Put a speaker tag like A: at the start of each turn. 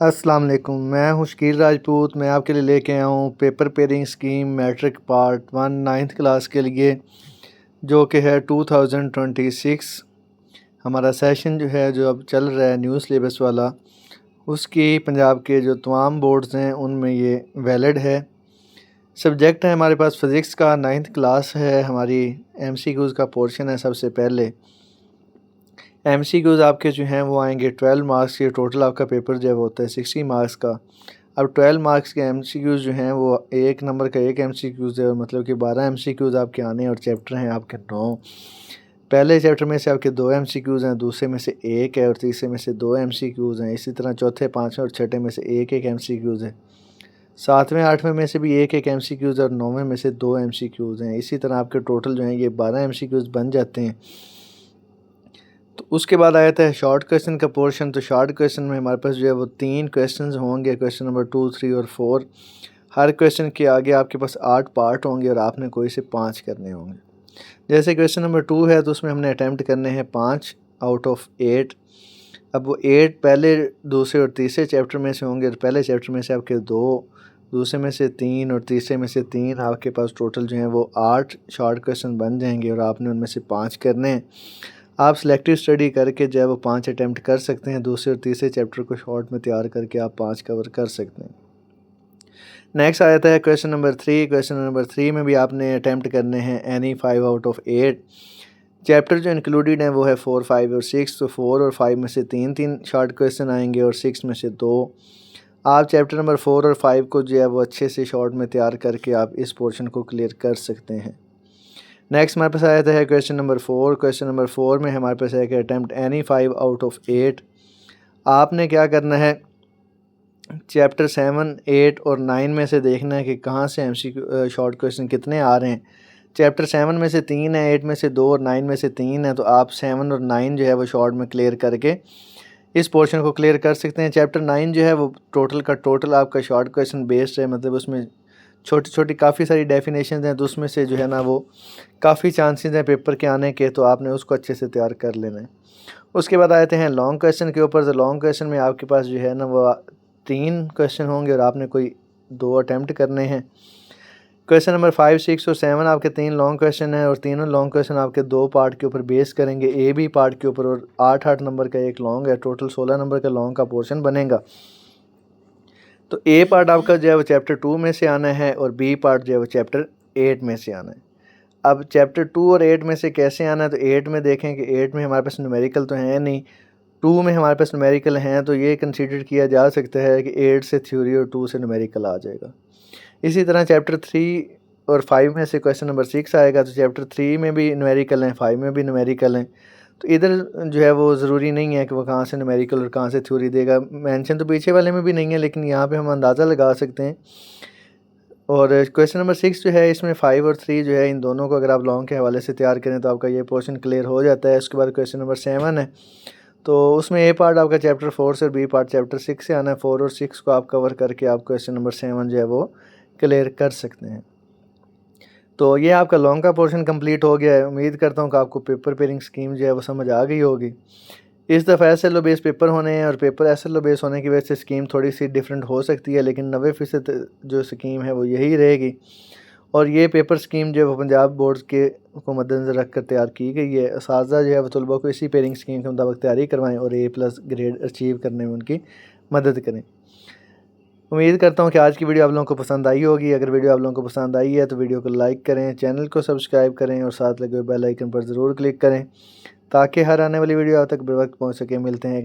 A: अस्सलाम वालेकुम, मैं हूँ शकील राजपूत। मैं आपके लिए लेके आया हूँ paper pairing scheme matric part 1 9th class के लिए, जो कि है 2026। हमारा सेशन जो है जो अब चल रहा है न्यू सिलेबस वाला, उसकी पंजाब के जो तमाम बोर्ड्स हैं उनमें ये वैलिड है। सब्जेक्ट है हमारे पास फ़िज़िक्स का, 9th क्लास है हमारी। MCQs का पोर्शन है। सबसे पहले MCQs आपके जो हैं वो आएंगे 12 मार्क्स के। टोटल आपका पेपर जो है वो होता है 60 मार्क्स का। अब 12 मार्क्स के MCQs जो हैं वो एक नंबर का एक MCQs है, मतलब कि 12 MCQs आपके आने हैं। और चैप्टर हैं आपके 9। पहले चैप्टर में से आपके 2 MCQs हैं, दूसरे में से एक है और तीसरे में से 2 MCQs हैं। इसी तरह चौथे, पाँचवें और छठे में से एक एक MCQs है। सातवें आठवें में से भी एक एक MCQs और 9वें में से 2 MCQs हैं। इसी तरह आपके टोटल जो हैं ये 12 MCQs बन जाते हैं। तो उसके बाद आया था शॉर्ट क्वेश्चन का पोर्शन। तो शॉर्ट क्वेश्चन में हमारे पास जो है वो 3 क्वेश्चन होंगे, क्वेश्चन नंबर 2, 3 और 4। हर क्वेश्चन के आगे आपके पास 8 पार्ट होंगे और आपने कोई से 5 करने होंगे। जैसे क्वेश्चन नंबर 2 है तो उसमें हमने अटैम्प्ट करने हैं 5 आउट ऑफ 8। अब वो 8 पहले, दूसरे और तीसरे चैप्टर में से होंगे। और पहले चैप्टर में से आपके 2, दूसरे में से 3 और तीसरे में से 3। आपके पास टोटल जो है वो 8 शॉर्ट क्वेश्चन बन जाएंगे और आपने उनमें से 5 करने हैं। आप सिलेक्टिव स्टडी करके जो है वो 5 अटैम्प्ट कर सकते हैं। दूसरे और तीसरे चैप्टर को शॉर्ट में तैयार करके आप 5 कवर कर सकते हैं। नेक्स्ट आता है क्वेश्चन नंबर 3। क्वेश्चन नंबर 3 में भी आपने अटैम्प्ट करने हैं एनी 5 आउट ऑफ 8। चैप्टर जो इंक्लूडेड हैं वो है 4, 5 और 6। तो 4 और 5 में से 3 शॉर्ट क्वेश्चन आएंगे और 6 में से 2। आप चैप्टर नंबर 4 और 5 को जो है वो अच्छे से शॉर्ट में तैयार करके आप इस पोर्शन को क्लियर कर सकते हैं। नेक्स्ट हमारे पास आया है क्वेश्चन नंबर 4। क्वेश्चन नंबर 4 में हमारे पास है कि अटैम्प्ट एनी 5 आउट ऑफ 8। आपने क्या करना है, चैप्टर 7, 8 और 9 में से देखना है कि कहाँ से MCQ शॉर्ट क्वेश्चन कितने आ रहे हैं। चैप्टर 7 में से 3 है, 8 में से 2 और 9 में से 3 है। तो आप 7 और 9 जो है वो शॉर्ट में क्लियर करके इस पोर्शन को क्लियर कर सकते हैं। चैप्टर 9 जो है वो टोटल का टोटल आपका शॉर्ट क्वेश्चन बेस्ड है, मतलब उसमें छोटी छोटी काफ़ी सारी डेफिनेशन हैं। तो उसमें से जो है ना वो काफ़ी चांसेस हैं पेपर के आने के, तो आपने उसको अच्छे से तैयार कर लेना है। उसके बाद आते हैं लॉन्ग क्वेश्चन के ऊपर। तो लॉन्ग क्वेश्चन में आपके पास जो है ना वो 3 क्वेश्चन होंगे और आपने कोई 2 अटैम्प्ट करने हैं। क्वेश्चन नंबर 5, 6 और 7 आपके 3 लॉन्ग क्वेश्चन हैं और तीनों लॉन्ग क्वेश्चन आपके 2 पार्ट के ऊपर बेस करेंगे, A, B पार्ट के ऊपर। और 8 नंबर का एक लॉन्ग है। टोटल 16 नंबर का लॉन्ग का पोर्शन बनेगा। तो A पार्ट आपका जो है वो चैप्टर 2 में से आना है और B पार्ट जो है वो चैप्टर 8 में से आना है। अब चैप्टर 2 और 8 में से कैसे आना है, तो 8 में देखें कि 8 में हमारे पास न्यूमेरिकल तो है नहीं, 2 में हमारे पास न्यूमेरिकल हैं। तो ये कंसीडर किया जा सकता है कि 8 से थ्योरी और 2 से न्यूमेरिकल आ जाएगा। इसी तरह चैप्टर 3 और 5 में से क्वेश्चन नंबर 6 आएगा। तो चैप्टर 3 में भी न्यूमेरिकल हैं, 5 में भी न्यूमेरिकल हैं। तो इधर जो है वो ज़रूरी नहीं है कि वो कहाँ से न्यूमेरिकल और कहाँ से थ्योरी देगा। मेंशन तो पीछे वाले में भी नहीं है, लेकिन यहाँ पे हम अंदाज़ा लगा सकते हैं। और क्वेश्चन नंबर 6 जो है इसमें 5 और 3 जो है इन दोनों को अगर आप लॉन्ग के हवाले से तैयार करें तो आपका ये पोर्शन क्लियर हो जाता है। उसके बाद क्वेश्चन नंबर 7 है, तो उसमें A पार्ट आपका चैप्टर 4 से और B पार्ट चैप्टर 6 से आना है। 4 और 6 को आप कवर करके आप क्वेश्चन नंबर 7 जो है वो क्लियर कर सकते हैं। तो ये आपका लॉन्ग का पोर्शन कंप्लीट हो गया है। उम्मीद करता हूँ कि आपको पेपर पेयरिंग स्कीम जो है वो समझ आ गई होगी। इस दफ़ा SLO बेस पेपर होने हैं और पेपर SLO बेस होने की वजह से स्कीम थोड़ी सी डिफरेंट हो सकती है, लेकिन 90% जो स्कीम है वो यही रहेगी। और ये पेपर स्कीम जो है वो पंजाब बोर्ड के को मद्देनज़र रख कर तैयार की गई है। असातिज़ा जो है वो तलबा को इसी पेयरिंग स्कीम के मुताबिक तैयारी करवाएँ और A+ ग्रेड अचीव करने में उनकी मदद करें। उम्मीद करता हूँ कि आज की वीडियो आप लोगों को पसंद आई होगी। अगर वीडियो आप लोगों को पसंद आई है तो वीडियो को लाइक करें, चैनल को सब्सक्राइब करें और साथ लगे हुए बेल आइकन पर ज़रूर क्लिक करें ताकि हर आने वाली वीडियो आप तक बर वक्त पहुँच सके। मिलते हैं